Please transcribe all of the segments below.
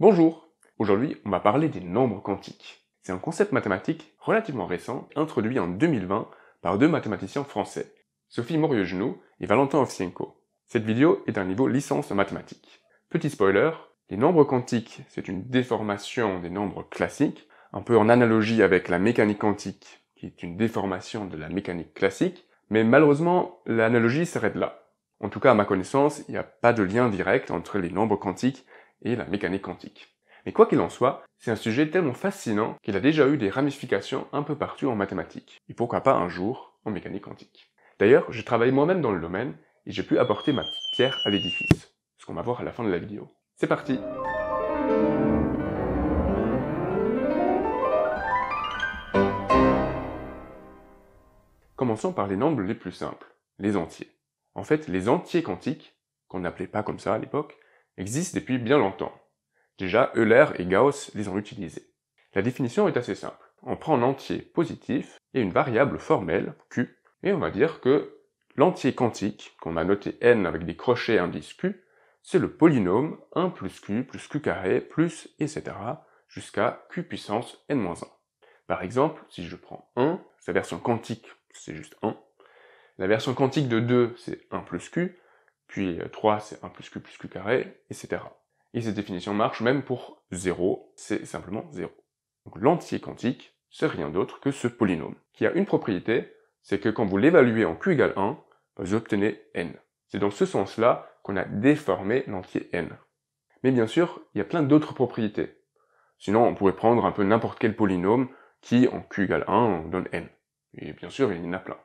Bonjour! Aujourd'hui, on va parler des nombres quantiques. C'est un concept mathématique relativement récent, introduit en 2020 par deux mathématiciens français, Sophie Morio-Genoux et Valentin Ovsienko. Cette vidéo est d'un niveau licence en mathématiques. Petit spoiler, les nombres quantiques, c'est une déformation des nombres classiques, un peu en analogie avec la mécanique quantique, qui est une déformation de la mécanique classique, mais malheureusement, l'analogie s'arrête là. En tout cas, à ma connaissance, il n'y a pas de lien direct entre les nombres quantiques et la mécanique quantique. Mais quoi qu'il en soit, c'est un sujet tellement fascinant qu'il a déjà eu des ramifications un peu partout en mathématiques, et pourquoi pas un jour en mécanique quantique. D'ailleurs, je travaille moi-même dans le domaine, et j'ai pu apporter ma petite pierre à l'édifice, ce qu'on va voir à la fin de la vidéo. C'est parti! Commençons par les nombres les plus simples, les entiers. En fait, les entiers quantiques, qu'on n'appelait pas comme ça à l'époque, existent depuis bien longtemps. Déjà, Euler et Gauss les ont utilisés. La définition est assez simple. On prend un entier positif et une variable formelle, q, et on va dire que l'entier quantique, qu'on a noté n avec des crochets indice q, c'est le polynôme 1 plus q carré plus etc. jusqu'à q puissance n-1. Par exemple, si je prends 1, sa version quantique, c'est juste 1. La version quantique de 2, c'est 1 plus q, puis 3, c'est 1 plus q carré, etc. Et cette définition marche même pour 0, c'est simplement 0. Donc l'entier quantique, c'est rien d'autre que ce polynôme, qui a une propriété, c'est que quand vous l'évaluez en q égale 1, vous obtenez n. C'est dans ce sens-là qu'on a déformé l'entier n. Mais bien sûr, il y a plein d'autres propriétés. Sinon, on pourrait prendre un peu n'importe quel polynôme qui, en q égale 1, donne n. Et bien sûr, il y en a plein.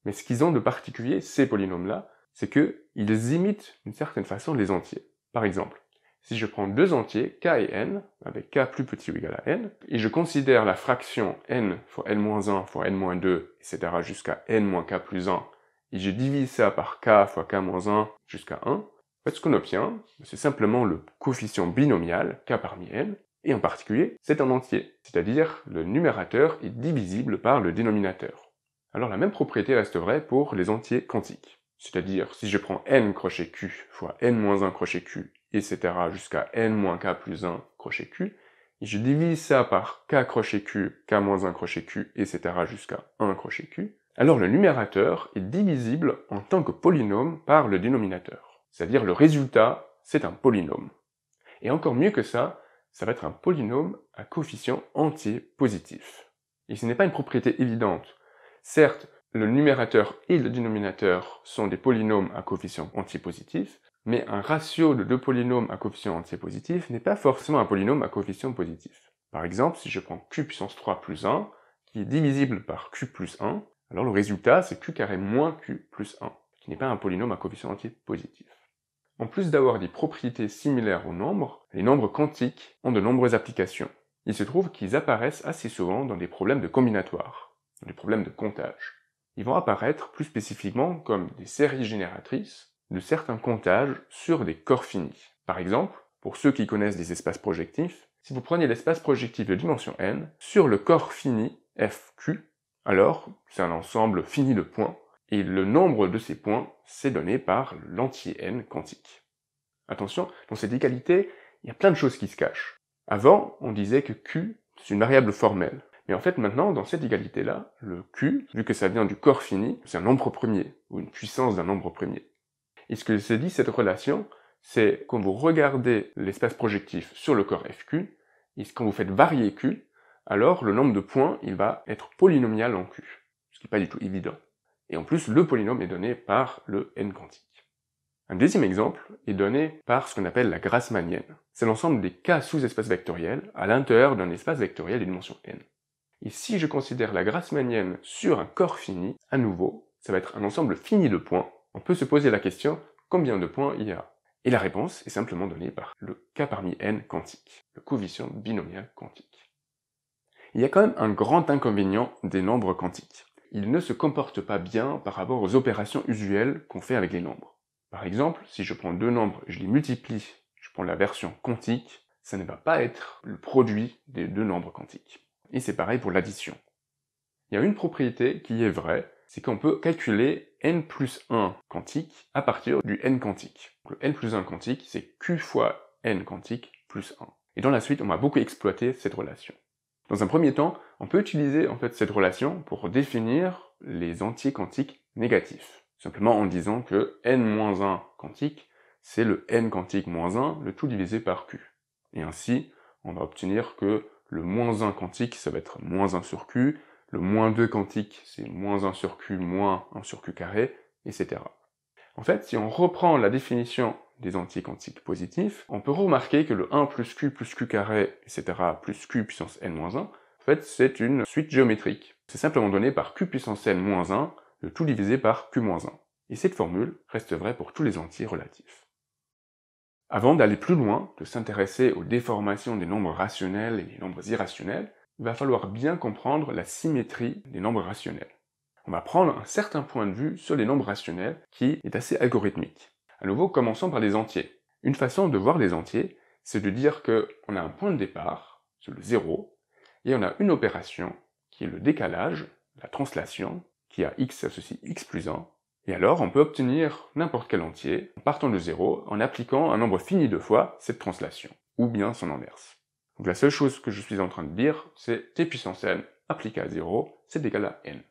Mais ce qu'ils ont de particulier, ces polynômes-là, c'est qu'ils imitent d'une certaine façon les entiers. Par exemple, si je prends deux entiers, k et n, avec k plus petit ou égal à n, et je considère la fraction n fois n-1 fois n-2, etc. jusqu'à n-k plus 1, et je divise ça par k fois k-1 jusqu'à 1, en fait, ce qu'on obtient, c'est simplement le coefficient binomial, k parmi n, et en particulier, c'est un entier, c'est-à-dire le numérateur est divisible par le dénominateur. Alors la même propriété reste vraie pour les entiers quantiques. C'est-à-dire, si je prends n crochet q fois n-1 crochet q, etc. jusqu'à n-k plus 1 crochet q, et je divise ça par k crochet q, k-1 crochet q, etc. jusqu'à 1 crochet q, alors le numérateur est divisible en tant que polynôme par le dénominateur. C'est-à-dire le résultat, c'est un polynôme. Et encore mieux que ça va être un polynôme à coefficient entier positif. Et ce n'est pas une propriété évidente. Certes, le numérateur et le dénominateur sont des polynômes à coefficient entier positif, mais un ratio de deux polynômes à coefficient entier positif n'est pas forcément un polynôme à coefficient positif. Par exemple, si je prends q puissance 3 plus 1, qui est divisible par q plus 1, alors le résultat c'est q carré moins q plus 1, qui n'est pas un polynôme à coefficient entier positif. En plus d'avoir des propriétés similaires aux nombres, les nombres quantiques ont de nombreuses applications. Il se trouve qu'ils apparaissent assez souvent dans des problèmes de combinatoire, dans des problèmes de comptage. Ils vont apparaître plus spécifiquement comme des séries génératrices de certains comptages sur des corps finis. Par exemple, pour ceux qui connaissent des espaces projectifs, si vous prenez l'espace projectif de dimension n, sur le corps fini fq, alors c'est un ensemble fini de points, et le nombre de ces points, c'est donné par l'entier n quantique. Attention, dans cette égalité, il y a plein de choses qui se cachent. Avant, on disait que q, c'est une variable formelle. Mais en fait, maintenant, dans cette égalité-là, le q, vu que ça vient du corps fini, c'est un nombre premier, ou une puissance d'un nombre premier. Et ce que se dit cette relation, c'est quand vous regardez l'espace projectif sur le corps fq, et quand vous faites varier q, alors le nombre de points, il va être polynomial en q, ce qui n'est pas du tout évident. Et en plus, le polynôme est donné par le n quantique. Un deuxième exemple est donné par ce qu'on appelle la grassmannienne. C'est l'ensemble des cas sous-espaces vectoriels à l'intérieur d'un espace vectoriel de dimension n. Et si je considère la grassmannienne sur un corps fini, à nouveau, ça va être un ensemble fini de points. On peut se poser la question, combien de points il y a? Et la réponse est simplement donnée par le k parmi n quantique, le coefficient binomial quantique. Il y a quand même un grand inconvénient des nombres quantiques. Ils ne se comportent pas bien par rapport aux opérations usuelles qu'on fait avec les nombres. Par exemple, si je prends deux nombres, je les multiplie, je prends la version quantique, ça ne va pas être le produit des deux nombres quantiques. Et c'est pareil pour l'addition. Il y a une propriété qui est vraie, c'est qu'on peut calculer n plus 1 quantique à partir du n quantique. Le n plus 1 quantique, c'est q fois n quantique plus 1. Et dans la suite, on va beaucoup exploiter cette relation. Dans un premier temps, on peut utiliser en fait cette relation pour définir les entiers quantiques négatifs. Simplement en disant que n-1 quantique, c'est le n quantique moins 1, le tout divisé par q. Et ainsi, on va obtenir que le moins 1 quantique, ça va être moins 1 sur q, le moins 2 quantique, c'est moins 1 sur q moins 1 sur q carré, etc. En fait, si on reprend la définition des entiers quantiques positifs, on peut remarquer que le 1 plus q carré, etc. plus q puissance n-1, en fait, c'est une suite géométrique. C'est simplement donné par q puissance n-1, le tout divisé par q-1. Et cette formule reste vraie pour tous les entiers relatifs. Avant d'aller plus loin, de s'intéresser aux déformations des nombres rationnels et des nombres irrationnels, il va falloir bien comprendre la symétrie des nombres rationnels. On va prendre un certain point de vue sur les nombres rationnels qui est assez algorithmique. À nouveau, commençons par les entiers. Une façon de voir les entiers, c'est de dire qu'on a un point de départ, c'est le 0, et on a une opération qui est le décalage, la translation, qui a x associe x plus 1, et alors on peut obtenir n'importe quel entier en partant de 0 en appliquant un nombre fini de fois cette translation, ou bien son inverse. Donc la seule chose que je suis en train de dire, c'est t puissance n appliqué à 0, c'est égal à n,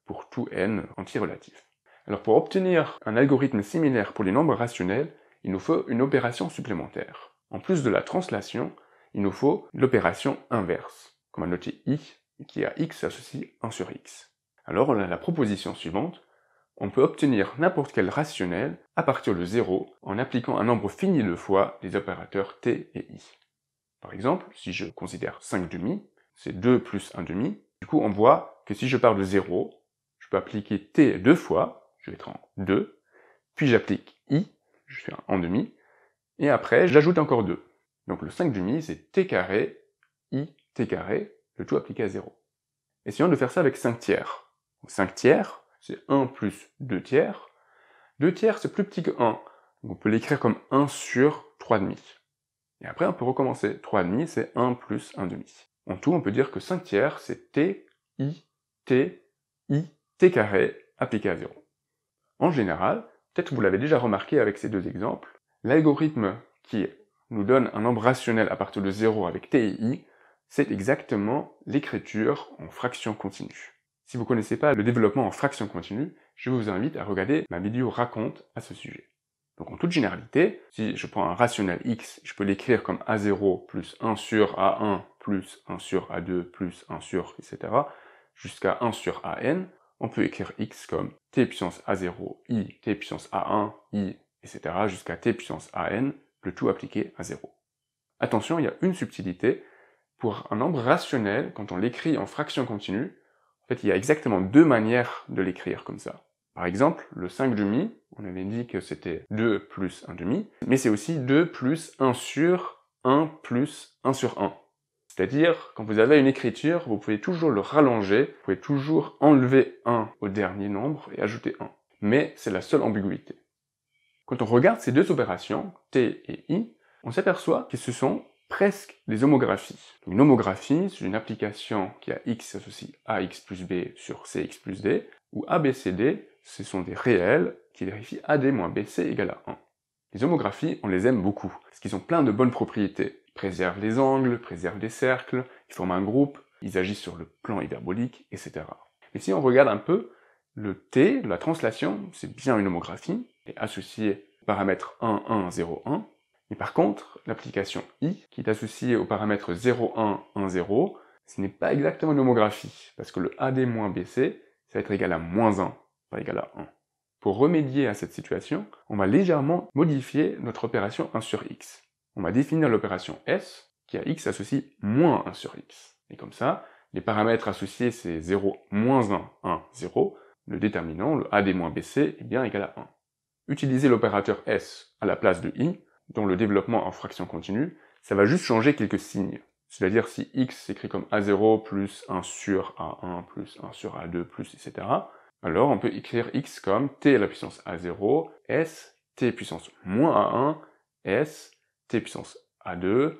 pour tout n entier relatif. Alors pour obtenir un algorithme similaire pour les nombres rationnels, il nous faut une opération supplémentaire. En plus de la translation, il nous faut l'opération inverse, qu'on va noter i, qui a x associe 1 sur x. Alors on a la proposition suivante, on peut obtenir n'importe quel rationnel à partir de 0 en appliquant un nombre fini de fois les opérateurs t et i. Par exemple, si je considère 5 demi, c'est 2 plus 1 demi, du coup on voit que si je pars de 0, je peux appliquer t deux fois, je vais être en 2, puis j'applique i, je fais un en demi, et après j'ajoute encore 2. Donc le 5 demi c'est t carré, i, t carré, le tout appliqué à 0. Essayons de faire ça avec 5 tiers. 5 tiers, c'est 1 plus 2 tiers. 2 tiers, c'est plus petit que 1. Donc on peut l'écrire comme 1 sur 3 demi. Et après, on peut recommencer. 3 demi, c'est 1 plus 1 demi. En tout, on peut dire que 5 tiers, c'est t, i, t carré appliqué à 0. En général, peut-être que vous l'avez déjà remarqué avec ces deux exemples, l'algorithme qui nous donne un nombre rationnel à partir de 0 avec t et i, c'est exactement l'écriture en fraction continue. Si vous ne connaissez pas le développement en fraction continue, je vous invite à regarder ma vidéo raconte à ce sujet. Donc en toute généralité, si je prends un rationnel x, je peux l'écrire comme a0 plus 1 sur a1 plus 1 sur a2 plus 1 sur, etc. jusqu'à 1 sur an, on peut écrire x comme t puissance a0, i, t puissance a1, i, etc. jusqu'à t puissance an, le tout appliqué à 0. Attention, il y a une subtilité. Pour un nombre rationnel, quand on l'écrit en fraction continue, en fait, il y a exactement deux manières de l'écrire comme ça. Par exemple, le 5 demi, on avait dit que c'était 2 plus 1 demi, mais c'est aussi 2 plus 1 sur 1 plus 1 sur 1. C'est-à-dire, quand vous avez une écriture, vous pouvez toujours le rallonger, vous pouvez toujours enlever 1 au dernier nombre et ajouter 1. Mais c'est la seule ambiguïté. Quand on regarde ces deux opérations, t et i, on s'aperçoit que ce sont presque des homographies. Une homographie, c'est une application qui a x associe ax plus b sur cx plus d, ou abcd, ce sont des réels qui vérifient ad moins bc égale à 1. Les homographies, on les aime beaucoup, parce qu'ils ont plein de bonnes propriétés. Ils préservent les angles, préservent les cercles, ils forment un groupe, ils agissent sur le plan hyperbolique, etc. Mais si on regarde un peu, le t, la translation, c'est bien une homographie, et associé au paramètre 1, 1, 0, 1. Mais par contre, l'application i, qui est associée au paramètre 0, 1, 1, 0, ce n'est pas exactement une homographie, parce que le ad moins bc, ça va être égal à moins 1, pas égal à 1. Pour remédier à cette situation, on va légèrement modifier notre opération 1 sur x. On va définir l'opération s, qui a x associe moins 1 sur x. Et comme ça, les paramètres associés, c'est 0, moins 1, 1, 0. Le déterminant, le ad moins bc, est bien égal à 1. Utiliser l'opérateur s à la place de i, dont le développement en fraction continue, ça va juste changer quelques signes. C'est-à-dire si x s'écrit comme a0 plus 1 sur a1 plus 1 sur a2 plus etc., alors on peut écrire x comme t à la puissance a0, s, t puissance moins a1, s, t puissance a2,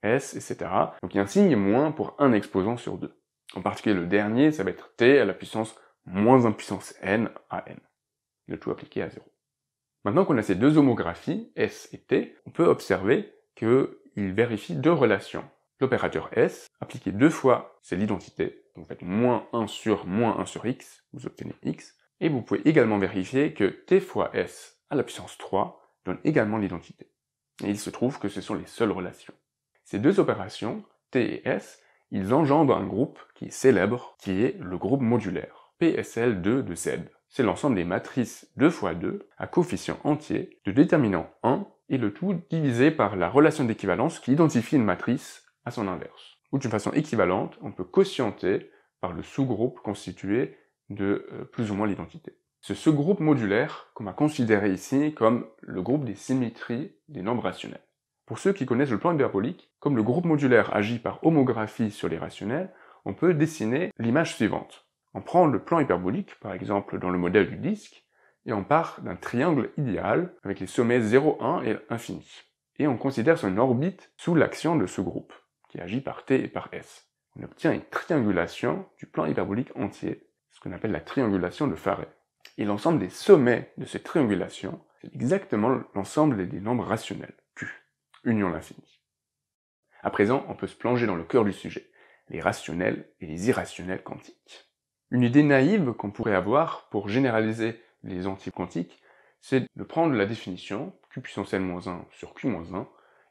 s, etc. Donc il y a un signe moins pour un exposant sur deux. En particulier le dernier, ça va être t à la puissance moins 1 puissance n à n. Le tout appliqué à 0. Maintenant qu'on a ces deux homographies, S et T, on peut observer qu'il il vérifie deux relations. L'opérateur S, appliqué deux fois, c'est l'identité. Donc vous faites moins 1 sur x, vous obtenez x. Et vous pouvez également vérifier que t fois s à la puissance 3 donne également l'identité. Et il se trouve que ce sont les seules relations. Ces deux opérations, t et s, ils engendrent un groupe qui est célèbre, qui est le groupe modulaire, PSL2 de Z. C'est l'ensemble des matrices 2 fois 2 à coefficient entier de déterminant 1 et le tout divisé par la relation d'équivalence qui identifie une matrice à son inverse. Ou d'une façon équivalente, on peut quotienter par le sous-groupe constitué de plus ou moins l'identité. Ce sous-groupe modulaire qu'on va considérer ici comme le groupe des symétries des nombres rationnels. Pour ceux qui connaissent le plan hyperbolique, comme le groupe modulaire agit par homographie sur les rationnels, on peut dessiner l'image suivante. On prend le plan hyperbolique, par exemple dans le modèle du disque, et on part d'un triangle idéal avec les sommets 0, 1 et infini. Et on considère son orbite sous l'action de ce groupe, qui agit par t et par s. On obtient une triangulation du plan hyperbolique entier, ce qu'on appelle la triangulation de Farey. Et l'ensemble des sommets de cette triangulation, c'est exactement l'ensemble des nombres rationnels, Q, union l'infini. À présent, on peut se plonger dans le cœur du sujet, les rationnels et les irrationnels quantiques. Une idée naïve qu'on pourrait avoir pour généraliser les entiers quantiques, c'est de prendre la définition Q puissance n-1 sur Q-1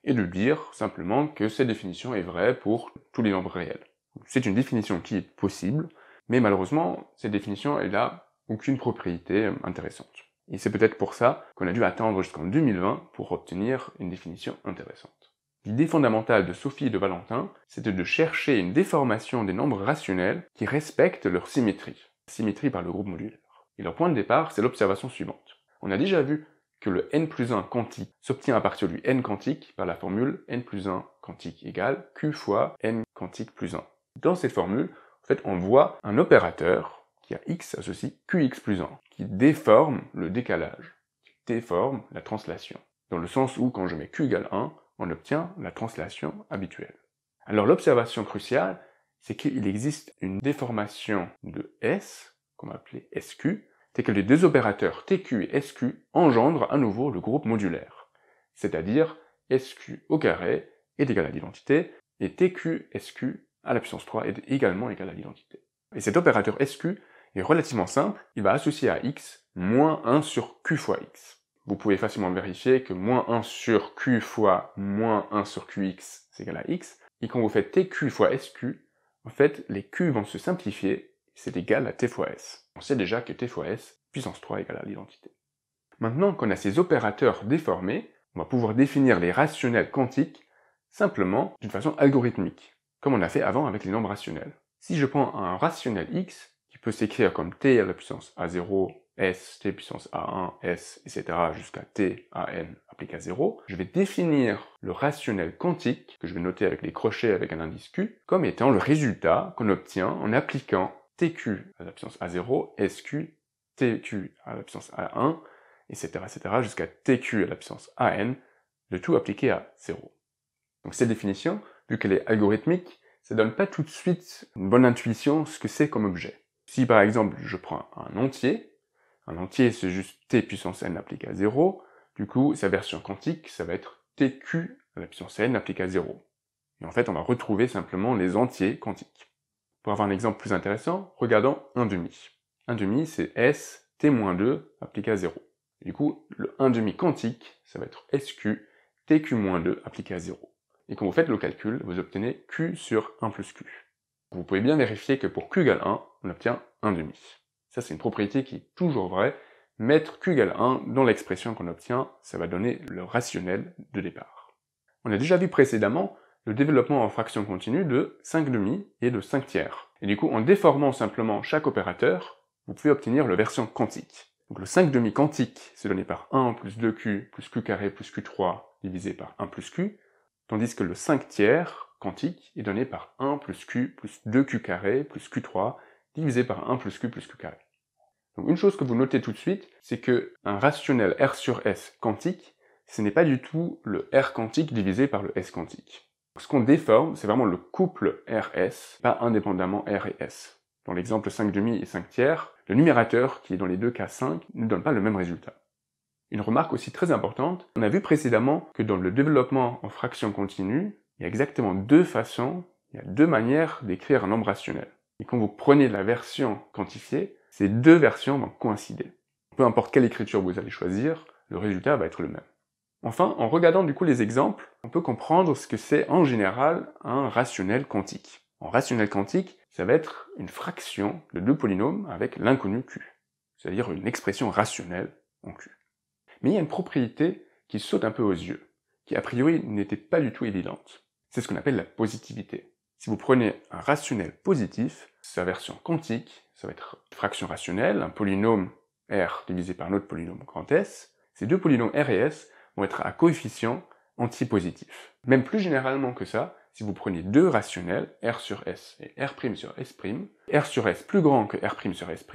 et de dire simplement que cette définition est vraie pour tous les nombres réels. C'est une définition qui est possible, mais malheureusement, cette définition, elle n'a aucune propriété intéressante. Et c'est peut-être pour ça qu'on a dû attendre jusqu'en 2020 pour obtenir une définition intéressante. L'idée fondamentale de Sophie et de Valentin, c'était de chercher une déformation des nombres rationnels qui respectent leur symétrie par le groupe modulaire. Et leur point de départ, c'est l'observation suivante. On a déjà vu que le n+1 quantique s'obtient à partir du n quantique par la formule n+1 quantique égale q fois n quantique plus 1. Dans cette formule, en fait, on voit un opérateur qui a x associe qx plus 1, qui déforme le décalage, qui déforme la translation, dans le sens où quand je mets q égale 1, on obtient la translation habituelle. Alors l'observation cruciale, c'est qu'il existe une déformation de S, qu'on va appeler SQ, c'est que les deux opérateurs TQ et SQ engendrent à nouveau le groupe modulaire, c'est-à-dire SQ au carré est égal à l'identité, et TQ SQ à la puissance 3 est également égal à l'identité. Et cet opérateur SQ est relativement simple, il va associer à x moins 1 sur q fois x. Vous pouvez facilement vérifier que moins 1 sur q fois moins 1 sur qx c'est égal à x, et quand vous faites tq fois sq, en fait, les q vont se simplifier, c'est égal à t fois s. On sait déjà que t fois s, puissance 3 égale à l'identité. Maintenant qu'on a ces opérateurs déformés, on va pouvoir définir les rationnels quantiques simplement d'une façon algorithmique, comme on a fait avant avec les nombres rationnels. Si je prends un rationnel x, qui peut s'écrire comme t à la puissance a0, s, t puissance a1, s, etc. jusqu'à t à n appliqué à 0, je vais définir le rationnel quantique, que je vais noter avec les crochets avec un indice q, comme étant le résultat qu'on obtient en appliquant tq à la puissance a0, sq, tq à la puissance a1, etc. jusqu'à tq à la puissance an, le tout appliqué à 0. Donc cette définition, vu qu'elle est algorithmique, ça donne pas tout de suite une bonne intuition ce que c'est comme objet. Si par exemple je prends un entier c'est juste t puissance n appliqué à 0, du coup sa version quantique ça va être tq à la puissance n appliqué à 0. Et en fait on va retrouver simplement les entiers quantiques. Pour avoir un exemple plus intéressant, regardons 1/2. 1/2 c'est s t-2 appliqué à 0. Et du coup le 1/2 quantique ça va être sq tq-2 appliqué à 0. Et quand vous faites le calcul, vous obtenez q sur 1 plus q. Vous pouvez bien vérifier que pour q égale 1, on obtient 1/2. Ça c'est une propriété qui est toujours vraie. Mettre q égale 1 dans l'expression qu'on obtient, ça va donner le rationnel de départ. On a déjà vu précédemment le développement en fraction continue de 5/2 et de 5/3. Et du coup, en déformant simplement chaque opérateur, vous pouvez obtenir la version quantique. Donc le 5/2 quantique, c'est donné par 1 plus 2q plus q carré plus q3 divisé par 1 plus q, tandis que le 5/3 quantique est donné par 1 plus q plus 2q carré plus q3 divisé par 1 plus q plus q carré. Donc une chose que vous notez tout de suite, c'est que un rationnel R sur S quantique, ce n'est pas du tout le R quantique divisé par le S quantique. Donc ce qu'on déforme, c'est vraiment le couple RS, pas indépendamment R et S. Dans l'exemple 5/2 et 5/3, le numérateur, qui est dans les deux cas 5, ne donne pas le même résultat. Une remarque aussi très importante, on a vu précédemment que dans le développement en fraction continue, il y a exactement deux façons, il y a deux manières d'écrire un nombre rationnel. Et quand vous prenez la version quantifiée, ces deux versions vont coïncider. Peu importe quelle écriture vous allez choisir, le résultat va être le même. Enfin, en regardant du coup les exemples, on peut comprendre ce que c'est en général un rationnel quantique. En rationnel quantique, ça va être une fraction de deux polynômes avec l'inconnu q, c'est-à-dire une expression rationnelle en q. Mais il y a une propriété qui saute un peu aux yeux, qui a priori n'était pas du tout évidente. C'est ce qu'on appelle la positivité. Si vous prenez un rationnel positif, sa version quantique, ça va être une fraction rationnelle, un polynôme R divisé par un autre polynôme grand S. Ces deux polynômes R et S vont être à coefficient antipositif. Même plus généralement que ça, si vous prenez deux rationnels, R sur S et R' sur S', R sur S plus grand que R' sur S',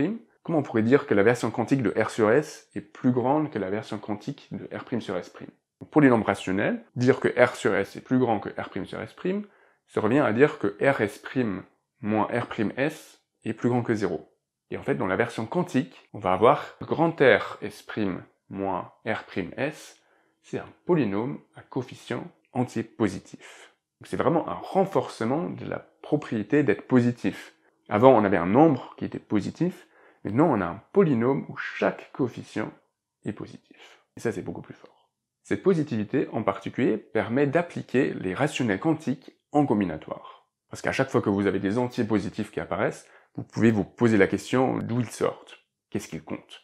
comment on pourrait dire que la version quantique de R sur S est plus grande que la version quantique de R' sur S'? Donc pour les nombres rationnels, dire que R sur S est plus grand que R' sur S', ça revient à dire que Rs' moins R's est plus grand que 0. Et en fait, dans la version quantique, on va avoir grand R S' moins R's, c'est un polynôme à coefficient entier positif. C'est vraiment un renforcement de la propriété d'être positif. Avant, on avait un nombre qui était positif, maintenant on a un polynôme où chaque coefficient est positif. Et ça, c'est beaucoup plus fort. Cette positivité, en particulier, permet d'appliquer les rationnels quantiques en combinatoire. Parce qu'à chaque fois que vous avez des entiers positifs qui apparaissent, vous pouvez vous poser la question d'où ils sortent, qu'est-ce qu'ils comptent.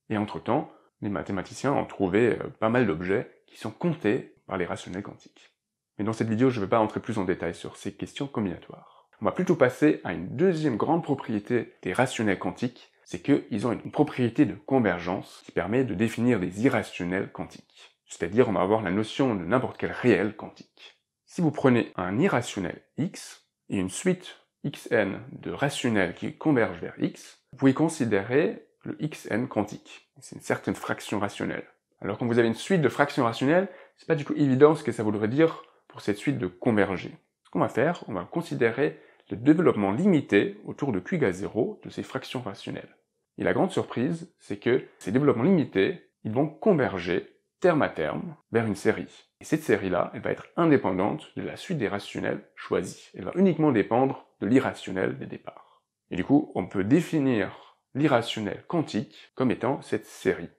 Et entre-temps, les mathématiciens ont trouvé pas mal d'objets qui sont comptés par les rationnels quantiques. Mais dans cette vidéo, je ne vais pas entrer plus en détail sur ces questions combinatoires. On va plutôt passer à une deuxième grande propriété des rationnels quantiques, c'est qu'ils ont une propriété de convergence qui permet de définir des irrationnels quantiques. C'est-à-dire, on va avoir la notion de n'importe quel réel quantique. Si vous prenez un irrationnel x et une suite xn de rationnels qui convergent vers x, vous pouvez considérer le xn quantique. C'est une certaine fraction rationnelle. Alors quand vous avez une suite de fractions rationnelles, c'est pas du tout évident ce que ça voudrait dire pour cette suite de converger. Ce qu'on va faire, on va considérer le développement limité autour de q égale 0 de ces fractions rationnelles. Et la grande surprise, c'est que ces développements limités, ils vont converger terme à terme vers une série. Et cette série-là, elle va être indépendante de la suite des rationnels choisis. Elle va uniquement dépendre de l'irrationnel des départs. Et du coup, on peut définir l'irrationnel quantique comme étant cette série.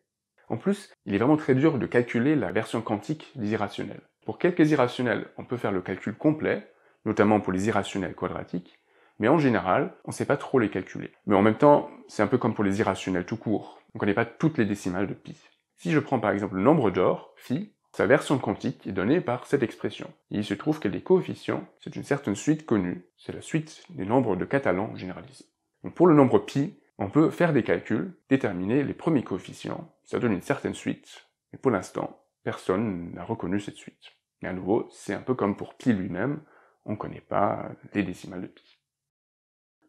En plus, il est vraiment très dur de calculer la version quantique des irrationnels. Pour quelques irrationnels, on peut faire le calcul complet, notamment pour les irrationnels quadratiques, mais en général, on ne sait pas trop les calculer. Mais en même temps, c'est un peu comme pour les irrationnels tout court. On ne connaît pas toutes les décimales de pi. Si je prends par exemple le nombre d'or, phi, sa version quantique est donnée par cette expression. Et il se trouve que les coefficients, c'est une certaine suite connue, c'est la suite des nombres de Catalan généralisés. Donc pour le nombre pi, on peut faire des calculs, déterminer les premiers coefficients, ça donne une certaine suite, mais pour l'instant, personne n'a reconnu cette suite. Et à nouveau, c'est un peu comme pour pi lui-même, on ne connaît pas les décimales de pi.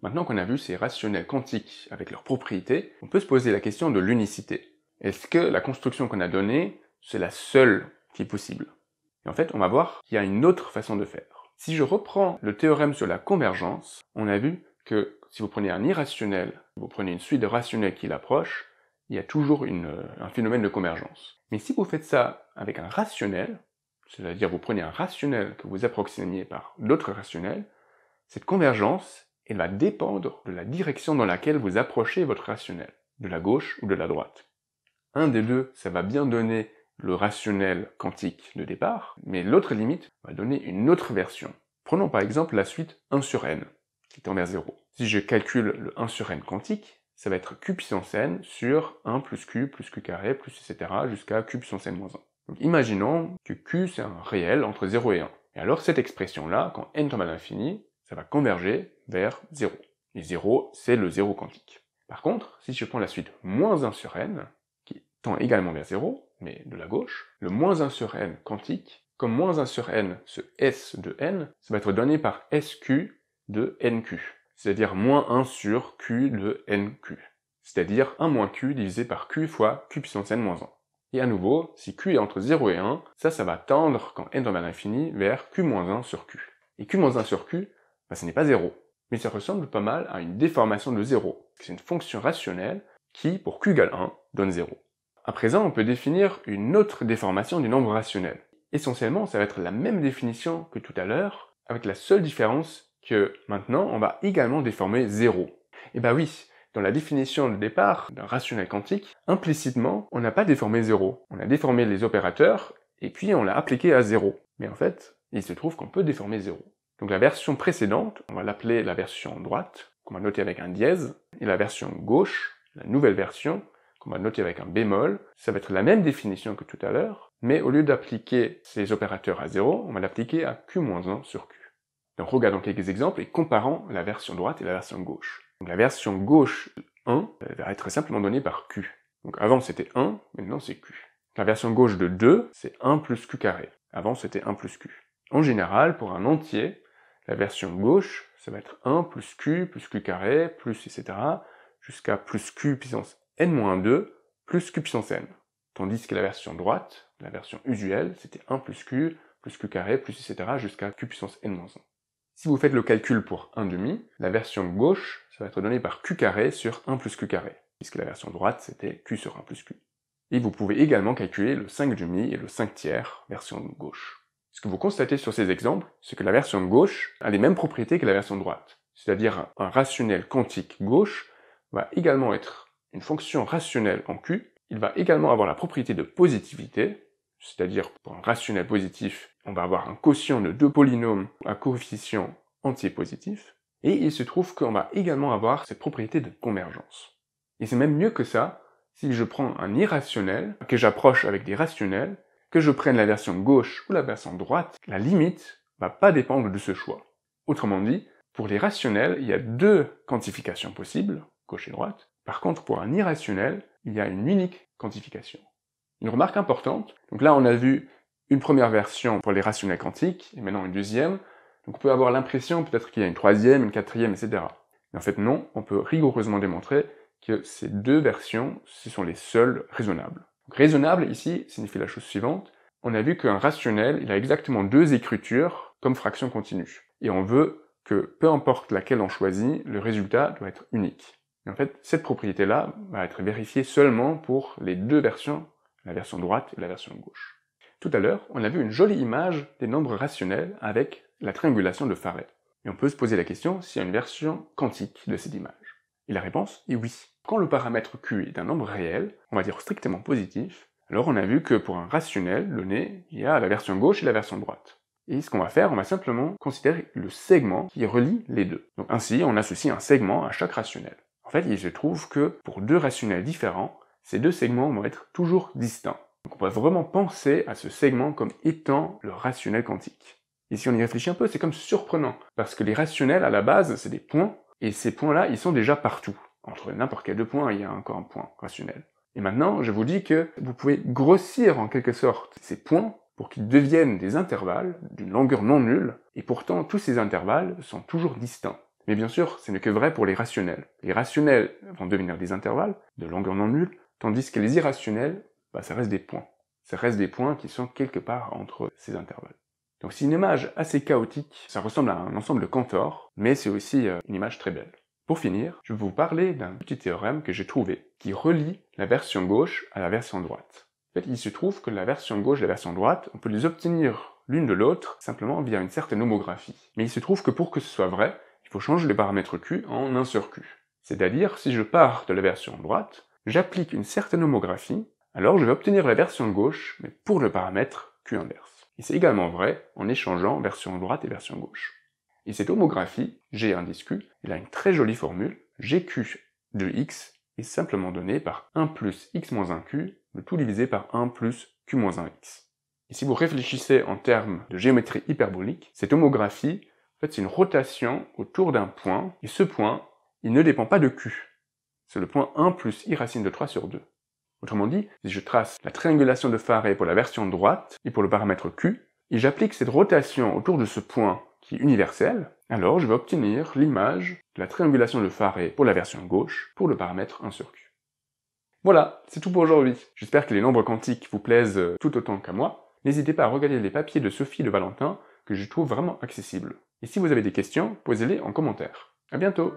Maintenant qu'on a vu ces rationnels quantiques avec leurs propriétés, on peut se poser la question de l'unicité. Est-ce que la construction qu'on a donnée, c'est la seule qui est possible? Et en fait, on va voir qu'il y a une autre façon de faire. Si je reprends le théorème sur la convergence, on a vu que si vous prenez un irrationnel, vous prenez une suite de rationnels qui l'approchent, il y a toujours un phénomène de convergence. Mais si vous faites ça avec un rationnel, c'est-à-dire vous prenez un rationnel que vous approximez par d'autres rationnels, cette convergence, elle va dépendre de la direction dans laquelle vous approchez votre rationnel, de la gauche ou de la droite. Un des deux, ça va bien donner le rationnel quantique de départ, mais l'autre limite va donner une autre version. Prenons par exemple la suite 1 sur n, qui tend vers 0. Si je calcule le 1 sur n quantique, ça va être q puissance n sur 1 plus q carré, plus etc. jusqu'à q puissance n moins 1. Donc imaginons que q c'est un réel entre 0 et 1. Et alors cette expression-là, quand n tombe à l'infini, ça va converger vers 0. Et 0, c'est le 0 quantique. Par contre, si je prends la suite moins 1 sur n, qui tend également vers 0, mais de la gauche, le moins 1 sur n quantique, comme moins 1 sur n, ce s de n, ça va être donné par sq de nq, c'est-à-dire moins 1 sur q de nq, c'est-à-dire 1 moins q divisé par q fois q puissance n moins 1. Et à nouveau, si q est entre 0 et 1, ça va tendre, quand n tombe à l'infini, vers q moins 1 sur q. Et q moins 1 sur q, ce n'est pas 0, mais ça ressemble pas mal à une déformation de 0. C'est une fonction rationnelle qui, pour q égale 1, donne 0. À présent, on peut définir une autre déformation du nombre rationnel. Essentiellement, ça va être la même définition que tout à l'heure, avec la seule différence que maintenant, on va également déformer 0. Et bah oui, dans la définition de départ d'un rationnel quantique, implicitement, on n'a pas déformé 0. On a déformé les opérateurs, et puis on l'a appliqué à 0. Mais en fait, il se trouve qu'on peut déformer 0. Donc la version précédente, on va l'appeler la version droite, qu'on va noter avec un dièse, et la version gauche, la nouvelle version, qu'on va noter avec un bémol, ça va être la même définition que tout à l'heure, mais au lieu d'appliquer ces opérateurs à 0, on va l'appliquer à q-1 sur q. Donc regardons quelques exemples et comparons la version droite et la version gauche. Donc la version gauche 1 va être simplement donnée par q. Donc avant c'était 1, maintenant c'est q. La version gauche de 2, c'est 1 plus q carré. Avant c'était 1 plus q. En général, pour un entier, la version gauche, ça va être 1 plus q carré, plus etc. jusqu'à plus q puissance n-2 plus q puissance n. Tandis que la version droite, la version usuelle, c'était 1 plus q carré, plus etc. jusqu'à q puissance n-1. Si vous faites le calcul pour 1/2, la version gauche, ça va être donné par q carré sur 1 plus q carré, puisque la version droite, c'était q sur 1 plus q. Et vous pouvez également calculer le 5/2 et le 5/3, version gauche. Ce que vous constatez sur ces exemples, c'est que la version gauche a les mêmes propriétés que la version droite. C'est-à-dire un rationnel quantique gauche va également être une fonction rationnelle en q, il va également avoir la propriété de positivité, c'est-à-dire pour un rationnel positif, on va avoir un quotient de deux polynômes à coefficient entier positif, et il se trouve qu'on va également avoir cette propriété de convergence. Et c'est même mieux que ça, si je prends un irrationnel, que j'approche avec des rationnels, que je prenne la version gauche ou la version droite, la limite va pas dépendre de ce choix. Autrement dit, pour les rationnels, il y a deux quantifications possibles, gauche et droite. Par contre, pour un irrationnel, il y a une unique quantification. Une remarque importante, donc là on a vu une première version pour les rationnels quantiques, et maintenant une deuxième, donc on peut avoir l'impression peut-être qu'il y a une troisième, une quatrième, etc. Mais en fait non, on peut rigoureusement démontrer que ces deux versions, ce sont les seules raisonnables. Donc raisonnable ici signifie la chose suivante, on a vu qu'un rationnel, il a exactement deux écritures comme fraction continue. Et on veut que peu importe laquelle on choisit, le résultat doit être unique. Et en fait, cette propriété-là va être vérifiée seulement pour les deux versions, la version droite et la version gauche. Tout à l'heure, on a vu une jolie image des nombres rationnels avec la triangulation de Farey. Et on peut se poser la question s'il y a une version quantique de cette image. Et la réponse est oui. Quand le paramètre q est un nombre réel, on va dire strictement positif, alors on a vu que pour un rationnel donné, il y a la version gauche et la version droite. Et ce qu'on va faire, on va simplement considérer le segment qui relie les deux. Donc ainsi, on associe un segment à chaque rationnel. En fait, il se trouve que pour deux rationnels différents, ces deux segments vont être toujours distincts. Donc on va vraiment penser à ce segment comme étant le rationnel quantique. Et si on y réfléchit un peu, c'est comme surprenant, parce que les rationnels, à la base, c'est des points, et ces points-là, ils sont déjà partout. Entre n'importe quel deux points, il y a encore un point rationnel. Et maintenant, je vous dis que vous pouvez grossir en quelque sorte ces points pour qu'ils deviennent des intervalles d'une longueur non nulle, et pourtant tous ces intervalles sont toujours distincts. Mais bien sûr, ce n'est que vrai pour les rationnels. Les rationnels vont devenir des intervalles de longueur non nulle, tandis que les irrationnels, ça reste des points. Ça reste des points qui sont quelque part entre ces intervalles. Donc c'est une image assez chaotique, ça ressemble à un ensemble de Cantor, mais c'est aussi une image très belle. Pour finir, je vais vous parler d'un petit théorème que j'ai trouvé, qui relie la version gauche à la version droite. En fait, il se trouve que la version gauche et la version droite, on peut les obtenir l'une de l'autre simplement via une certaine homographie. Mais il se trouve que pour que ce soit vrai, il faut changer le paramètre q en 1 sur q. C'est-à-dire, si je pars de la version droite, j'applique une certaine homographie, alors je vais obtenir la version gauche, mais pour le paramètre q inverse. Et c'est également vrai en échangeant version droite et version gauche. Et cette homographie, g indice q, elle a une très jolie formule, gq de x est simplement donné par 1 plus x moins 1q, le tout divisé par 1 plus q moins 1x. Et si vous réfléchissez en termes de géométrie hyperbolique, cette homographie, en fait, c'est une rotation autour d'un point, et ce point, il ne dépend pas de q. C'est le point 1 plus i racine de 3 sur 2. Autrement dit, si je trace la triangulation de Farey pour la version droite et pour le paramètre q, et j'applique cette rotation autour de ce point qui est universel, alors je vais obtenir l'image de la triangulation de Farey pour la version gauche pour le paramètre 1 sur q. Voilà, c'est tout pour aujourd'hui. J'espère que les nombres quantiques vous plaisent tout autant qu'à moi. N'hésitez pas à regarder les papiers de Sophie de Valentin que je trouve vraiment accessibles. Et si vous avez des questions, posez-les en commentaire. À bientôt!